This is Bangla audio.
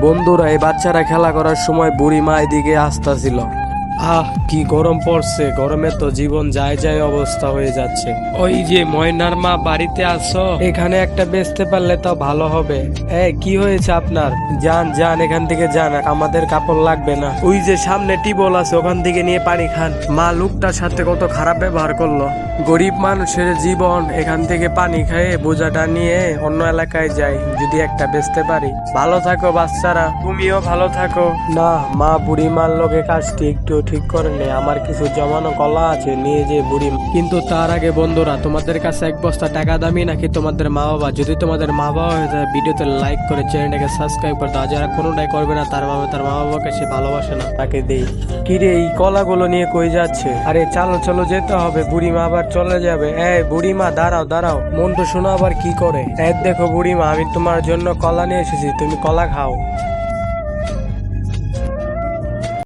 বন্ধুরা, এই বাচ্চারা খেলা করার সময় বুড়ি মা এদিকে আসতেছিল। কি গরম পড়ছে, গরমে তো জীবন যায় যায় অবস্থা হয়ে যাচ্ছে। ওই যে ময়নার মা বাড়িতে আসো, এখানে একটা বেচতে পারলে তো ভালো হবে। কি হয়েছে আপনার? যান যান, এখান থেকে যান, আমাদের কাপড় লাগবে না। ওই যে সামনে টিউবওয়েল আছে, ওখান থেকে নিয়ে পানি খান। মা লোকটার সাথে কত খারাপ ব্যবহার করলো। গরিব মানুষের জীবন, এখান থেকে পানি খেয়ে বোঝাটা নিয়ে অন্য এলাকায় যাই, যদি একটা বেচতে পারি। ভালো থাকো বাচ্চারা, তুমিও ভালো থাকো। না, মা বুড়ি মার লোকে কাজটি একটু ঠিক করে নে। আমার কিছু জমানো কলা আছে, নিয়ে যে বুড়ি। কিন্তু তার আগে বন্ধুরা, তোমাদের কাছে এক বস্তা টাকা দামি নাকি তোমাদের মা বাবা? যদি তোমাদের মা বাবা হয়ে যায়, ভিডিওতে লাইক করে চ্যানেলটাকে সাবস্ক্রাইব করে দাও। যারা কোনোটাই করবে না, তার মা বাবাকে সে ভালোবাসে না, তাকে দেই। কিরে, এই কলাগুলো নিয়ে কই যাচ্ছে? আরে চলো চলো, যেতে হবে, বুড়ি মা আবার চলে যাবে। বুড়ি মা দাঁড়াও দাঁড়াও, মন তো শোনো আবার কি করে। দেখো বুড়ি মা, আমি তোমার জন্য কলা নিয়ে এসেছি, তুমি কলা খাও।